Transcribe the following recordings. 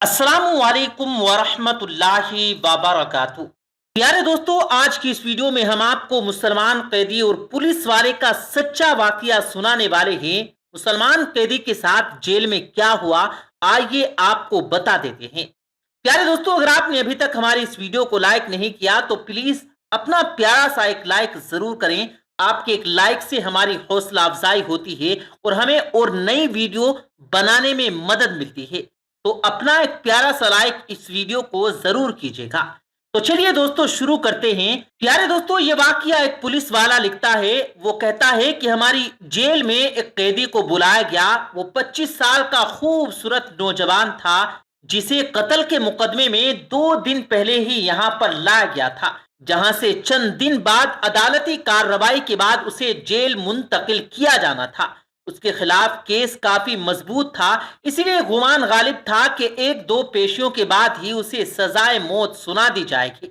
अस्सलामु अलैकुम वरहमतुल्लाहि वबरकातुहू। प्यारे दोस्तों, आज की इस वीडियो में हम आपको मुसलमान कैदी और पुलिस वाले का सच्चा वाकया सुनाने वाले हैं। मुसलमान कैदी के साथ जेल में क्या हुआ, आइए आपको बता देते हैं। प्यारे दोस्तों, अगर आपने अभी तक हमारी इस वीडियो को लाइक नहीं किया तो प्लीज अपना प्यारा सा एक लाइक जरूर करें। आपके एक लाइक से हमारी हौसला अफजाई होती है और हमें और नई वीडियो बनाने में मदद मिलती है। तो अपना एक प्यारा सा लाइक इस वीडियो को जरूर कीजिएगा। तो चलिए दोस्तों शुरू करते हैं। प्यारे दोस्तों, ये वाकया एक पुलिस वाला लिखता है। वो कहता है कि हमारी जेल में एक कैदी को बुलाया गया। वो 25 साल का खूबसूरत नौजवान था जिसे कत्ल के मुकदमे में 2 दिन पहले ही यहाँ पर लाया गया था, जहां से चंद दिन बाद अदालती कार्रवाई के बाद उसे जेल मुंतकिल किया जाना था। उसके खिलाफ केस काफी मजबूत था, इसलिए गुमान गालिब था कि 1-2 पेशियों के बाद ही उसे सजाए मौत सुना दी जाएगी।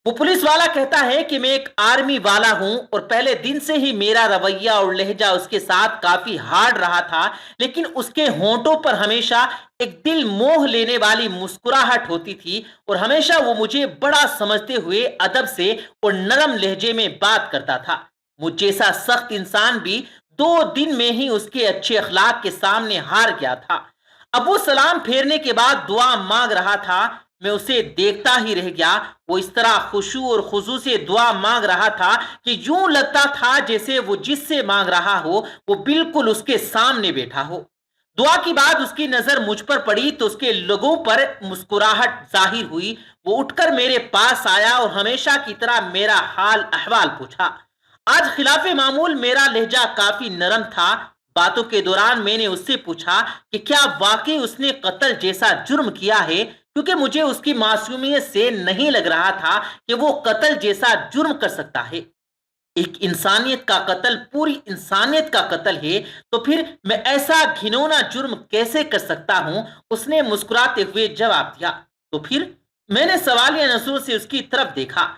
वो पुलिस वाला कहता है कि मैं एक आर्मी वाला हूं और पहले दिन से ही मेरा रवैया और लहजा उसके साथ काफी हार्ड रहा था, लेकिन उसके होंठों पर हमेशा एक दिल मोह लेने वाली मुस्कुराहट होती थी और हमेशा वो मुझे बड़ा समझते हुए अदब से और नरम लहजे में बात करता था। मुझ जैसा सख्त इंसान भी 2 दिन में ही उसके अच्छे अखलाक के सामने हार गया था। अब वो सलाम फेरने के बाद दुआ मांग रहा था। मैं उसे देखता ही रह गया। वो इस तरह खुशू और खुजू से दुआ मांग रहा था कि यूं लगता था जैसे वो जिससे मांग रहा हो वो बिल्कुल उसके सामने बैठा हो। दुआ की बाद उसकी नजर मुझ पर पड़ी तो उसके लोगों पर मुस्कुराहट जाहिर हुई। वो उठकर मेरे पास आया और हमेशा की तरह मेरा हाल अहवाल पूछा। आज खिलाफे मामूल मेरा लहजा काफी नरम था। बातों के दौरान मैंने उससे पूछा कि क्या वाकई उसने कत्ल जैसा जुर्म किया है, क्योंकि मुझे उसकी मासूमियत से नहीं लग रहा था कि वो कत्ल जैसा जुर्म कर सकता है। एक इंसानियत का कत्ल पूरी इंसानियत का कत्ल है, तो फिर मैं ऐसा घिनौना जुर्म कैसे कर सकता हूं? उसने मुस्कुराते हुए जवाब दिया। तो फिर मैंने सवालिया नजरों से उसकी तरफ देखा।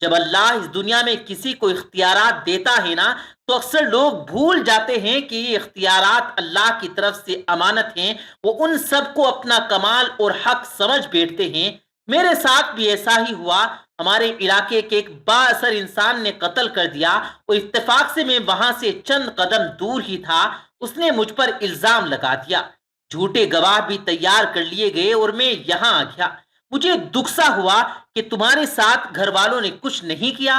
जब अल्लाह इस दुनिया में किसी को इख्तियारात देता है ना, तो अक्सर लोग भूल जाते हैं कि ये इख्तियारात अल्लाह की तरफ से अमानत हैं। वो उन सबको अपना कमाल और हक समझ बैठते हैं। मेरे साथ भी ऐसा ही हुआ। हमारे इलाके के एक बाअसर इंसान ने कत्ल कर दिया और इत्तेफाक से मैं वहां से चंद कदम दूर ही था। उसने मुझ पर इल्जाम लगा दिया। झूठे गवाह भी तैयार कर लिए गए और मैं यहां आ गया। मुझे दुख सा हुआ कि तुम्हारे साथ घर वालों ने कुछ नहीं किया।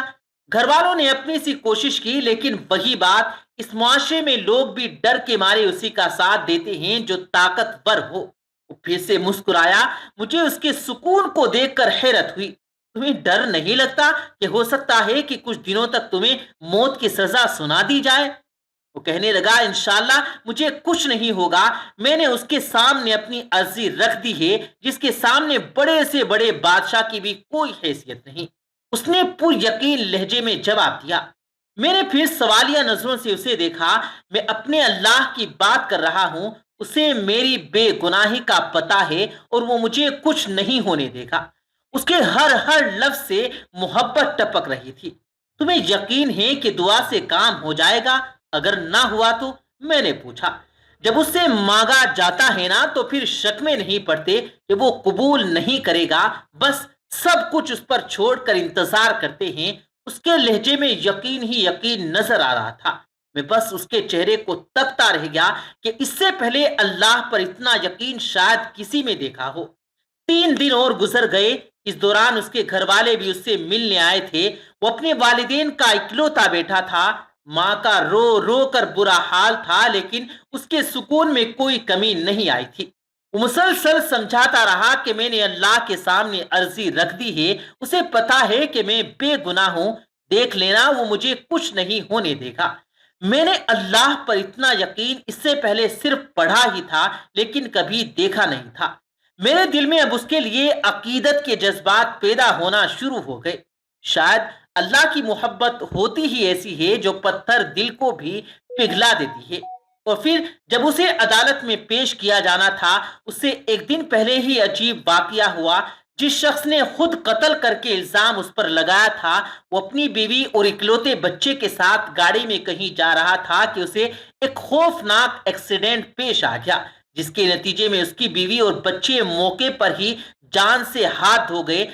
घर वालों ने अपनी सी कोशिश की, लेकिन वही बात, इस मुआशरे में लोग भी डर के मारे उसी का साथ देते हैं जो ताकतवर हो। वो फिर से मुस्कुराया। मुझे उसके सुकून को देखकर हैरत हुई। तुम्हें डर नहीं लगता कि हो सकता है कि कुछ दिनों तक तुम्हें मौत की सजा सुना दी जाए? वो कहने लगा, इंशाल्लाह मुझे कुछ नहीं होगा। मैंने उसके सामने अपनी अर्जी रख दी है, जिसके सामने बड़े से बड़े बादशाह की भी कोई हैसियत नहीं। उसने पूरी यकीन लहजे में जवाब दिया। मैंने फिर सवालिया नजरों से उसे देखा। मैं अपने अल्लाह की बात कर रहा हूं। उसे मेरी बेगुनाही का पता है और वो मुझे कुछ नहीं होने देगा। उसके हर हर लफ्ज से मोहब्बत टपक रही थी। तुम्हें यकीन है कि दुआ से काम हो जाएगा? अगर ना हुआ तो? मैंने पूछा। जब उससे मांगा जाता है ना, तो फिर शक में नहीं पड़ते कि वो कबूल नहीं करेगा। बस सब कुछ उस पर छोड़कर इंतजार करते हैं। उसके लहजे में यकीन ही यकीन नजर आ रहा था। मैं बस उसके चेहरे को तकता रह गया कि इससे पहले अल्लाह पर इतना यकीन शायद किसी में देखा हो। 3 दिन और गुजर गए। इस दौरान उसके घर वाले भी उससे मिलने आए थे। वो अपने वालिदैन का इकलौता बेटा था। माँ का रो रो कर बुरा हाल था, लेकिन उसके सुकून में कोई कमी नहीं आई थी। वो मुसलसल समझाता रहा कि मैंने अल्लाह के सामने अर्जी रख दी है। उसे पता है कि मैं बेगुनाह हूं। देख लेना, वो मुझे कुछ नहीं होने देगा। मैंने अल्लाह पर इतना यकीन इससे पहले सिर्फ पढ़ा ही था, लेकिन कभी देखा नहीं था। मेरे दिल में अब उसके लिए अकीदत के जज्बात पैदा होना शुरू हो गए। शायद अल्लाह की मोहब्बत होती ही ऐसी है जो पत्थर दिल को भी पिघला देती है। और फिर जब उसे अदालत में पेश किया जाना था, उससे एक दिन पहले ही अजीब वाकया हुआ। जिस शख्स ने खुद कत्ल करके इल्जाम उस पर लगाया था, वो अपनी बीवी और इकलौते बच्चे के साथ गाड़ी में कहीं जा रहा था कि उसे एक खौफनाक एक्सीडेंट पेश आ गया, جس کے نتیجے میں اس کی بیوی اور بچے موقع پر ہی جان سے ہاتھ دھو گئے۔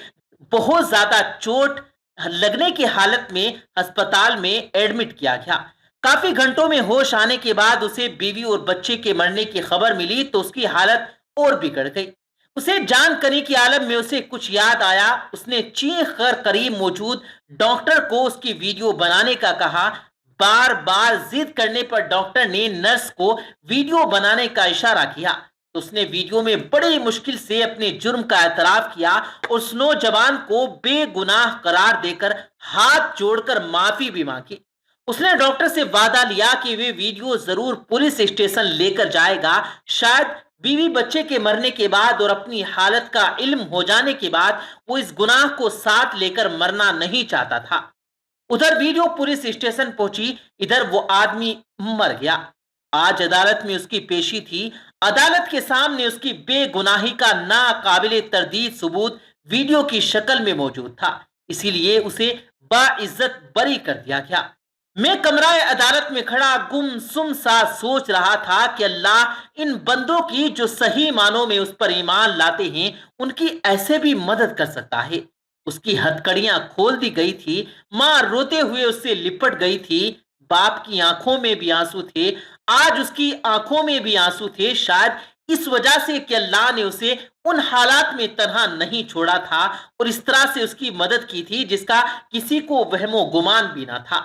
بہت زیادہ چوٹ لگنے کی حالت میں ہسپتال میں ایڈمٹ کیا گیا۔ کافی گھنٹوں میں ہوش آنے کے بعد اسے بیوی اور بچے کے مرنے کی خبر ملی تو اس کی حالت اور بگڑ گئی۔ اسے جان کنی کی عالم میں اسے کچھ یاد آیا۔ اس نے چیخ کر قریب موجود ڈاکٹر کو اس کی ویڈیو بنانے کا کہا۔ بار بار ضد کرنے پر ڈاکٹر نے نرس کو ویڈیو بنانے کا اشارہ کیا تو اس نے ویڈیو میں بڑی مشکل سے اپنے جرم کا اعتراف کیا اور اس نوجوان کو بے گناہ قرار دے کر ہاتھ جوڑ کر معافی بھی مانگی۔ اس نے ڈاکٹر سے وعدہ لیا کہ وہ ویڈیو ضرور پولیس اسٹیشن لے کر جائے گا۔ شاید بیوی بچے کے مرنے کے بعد اور اپنی حالت کا علم ہو جانے کے بعد وہ اس گناہ کو ساتھ لے کر مرنا نہیں چاہتا تھا۔ ادھر ویڈیو پولیس اسٹیشن پہنچی، ادھر وہ آدمی مر گیا۔ آج عدالت میں اس کی پیشی تھی۔ عدالت کے سامنے اس کی بے گناہی کا ناقابل تردید ثبوت ویڈیو کی شکل میں موجود تھا، اسی لیے اسے باعزت بری کر دیا گیا۔ میں کمرہ عدالت میں کھڑا گم سم سا سوچ رہا تھا کہ اللہ ان بندوں کی جو صحیح معنوں میں اس پر ایمان لاتے ہیں ان کی ایسے بھی مدد کر سکتا ہے۔ اس کی ہتھکڑیاں کھول دی گئی تھی، ماں روتے ہوئے اس سے لپٹ گئی تھی، باپ کی آنکھوں میں بھی آنسو تھے، آج اس کی آنکھوں میں بھی آنسو تھے، شاید اس وجہ سے کہ اللہ نے اسے ان حالات میں تنہا نہیں چھوڑا تھا اور اس طرح سے اس کی مدد کی تھی جس کا کسی کو وہم و گمان بھی نہ تھا۔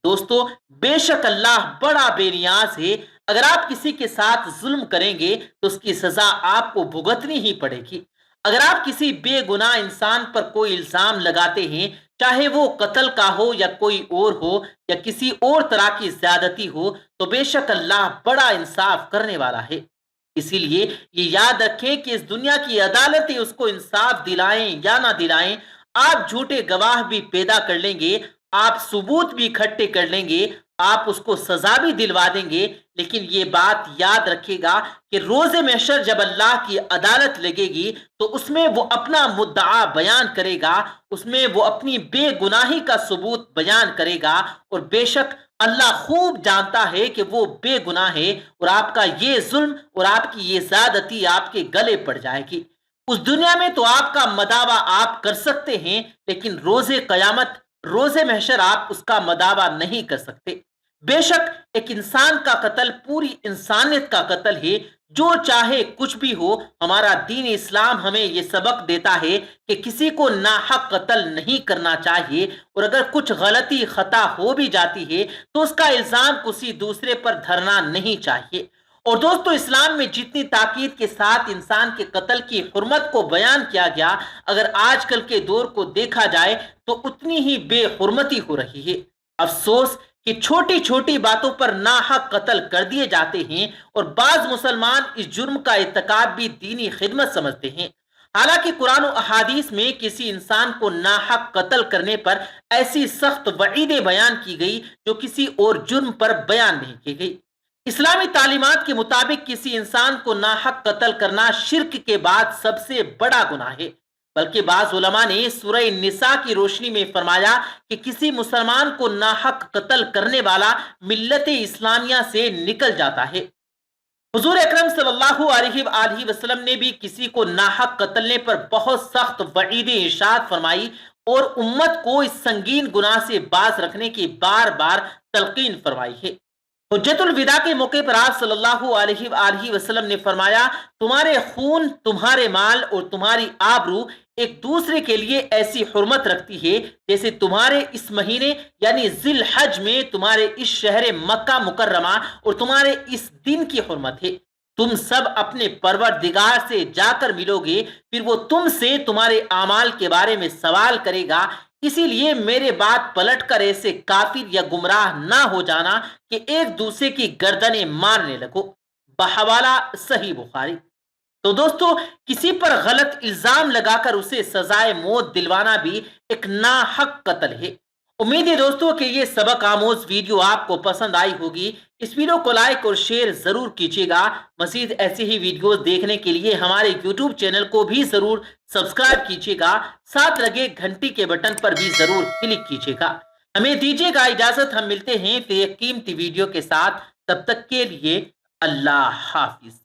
دوستو، بے شک اللہ بڑا بے نیاز ہے۔ اگر آپ کسی کے ساتھ ظلم کریں گے تو اس کی سزا آپ کو بھگتنی ہی پڑے گی۔ اگر آپ کسی بے گناہ انسان پر کوئی الزام لگاتے ہیں، چاہے وہ قتل کا ہو یا کوئی اور ہو یا کسی اور طرح کی زیادتی ہو، تو بے شک اللہ بڑا انصاف کرنے والا ہے۔ اسی لیے یہ یاد رکھیں کہ اس دنیا کی عدالتیں اس کو انصاف دلائیں یا نہ دلائیں، آپ جھوٹے گواہ بھی پیدا کر لیں گے، آپ ثبوت بھی اکٹھے کر لیں گے، آپ اس کو سزا بھی دلوا دیں گے، لیکن یہ بات یاد رکھے گا کہ روز محشر جب اللہ کی عدالت لگے گی تو اس میں وہ اپنا مدعا بیان کرے گا، اس میں وہ اپنی بے گناہی کا ثبوت بیان کرے گا، اور بے شک اللہ خوب جانتا ہے کہ وہ بے گناہ ہے اور آپ کا یہ ظلم اور آپ کی یہ زیادتی آپ کے گلے پڑ جائے گی۔ اس دنیا میں تو آپ کا مداوع آپ کر سکتے ہیں، لیکن روز قیامت، روز محشر آپ اس کا مداوع نہیں کر سکتے۔ بے شک ایک انسان کا قتل پوری انسانیت کا قتل ہے، جو چاہے کچھ بھی ہو۔ ہمارا دین اسلام ہمیں یہ سبق دیتا ہے کہ کسی کو ناحق قتل نہیں کرنا چاہیے، اور اگر کچھ غلطی خطا ہو بھی جاتی ہے تو اس کا الزام کسی دوسرے پر دھرنا نہیں چاہیے۔ اور دوستو، اسلام میں جتنی تاکید کے ساتھ انسان کے قتل کی حرمت کو بیان کیا گیا، اگر آج کل کے دور کو دیکھا جائے تو اتنی ہی بے حرمتی ہو رہی ہے۔ افسوس کہ چھوٹی چھوٹی باتوں پر ناحق قتل کر دیے جاتے ہیں، اور بعض مسلمان اس جرم کا ارتکاب بھی دینی خدمت سمجھتے ہیں۔ حالانکہ قرآن و احادیث میں کسی انسان کو ناحق قتل کرنے پر ایسی سخت وعیدیں بیان کی گئی جو کسی اور جرم پر بیان نہیں کی گئی۔ اسلامی تعلیمات کے مطابق کسی انسان کو ناحق قتل کرنا شرک کے بعد سب سے بڑا گناہ ہے، بلکہ بعض علماء نے سورہ نساء کی روشنی میں فرمایا کہ کسی مسلمان کو ناحق قتل کرنے والا ملت اسلامیہ سے نکل جاتا ہے۔ حضور اکرم صلی اللہ علیہ وآلہ وسلم نے بھی کسی کو ناحق قتلنے پر بہت سخت وعیدیں ارشاد فرمائی اور امت کو اس سنگین گناہ سے باز رکھنے کی بار بار تلقین فرمائی ہے۔ حجت الوداع کے موقع پر آپ صلی اللہ علیہ وآلہ وسلم نے فرمایا، تمہارے خون، تمہارے مال اور تمہاری آبرو ایک دوسرے کے لیے ایسی حرمت رکھتی ہے جیسے تمہارے اس مہینے یعنی ذی الحج میں تمہارے اس شہر مکہ مکرمہ اور تمہارے اس دن کی حرمت ہے۔ تم سب اپنے پروردگار سے جا کر ملو گے، پھر وہ تم سے تمہارے اعمال کے بارے میں سوال کرے گا، اسی لیے میرے بات پلٹ کر ایسے کافر یا گمراہ نہ ہو جانا کہ ایک دوسرے کی گردنیں مارنے لگو۔ بحوالہ صحیح بخاری۔ تو دوستو، کسی پر غلط الزام لگا کر اسے سزائے موت دلوانا بھی ایک ناحق قتل ہے۔ امید ہے دوستو کہ یہ سبق آموز ویڈیو آپ کو پسند آئی ہوگی۔ اس ویڈیو کو لائک اور شیئر ضرور کیجیے گا۔ مزید ایسی ہی ویڈیوز دیکھنے کے لیے ہمارے یوٹیوب چینل کو بھی ضرور سبسکرائب کیجیے گا، ساتھ لگے گھنٹی کے بٹن پر بھی ضرور کلک کیجیے گا۔ ہمیں دیجیے گا اجازت، ہم ملتے ہیں پھر ایک قیمتی ویڈیو کے ساتھ، تب تک کے لیے اللہ حافظ۔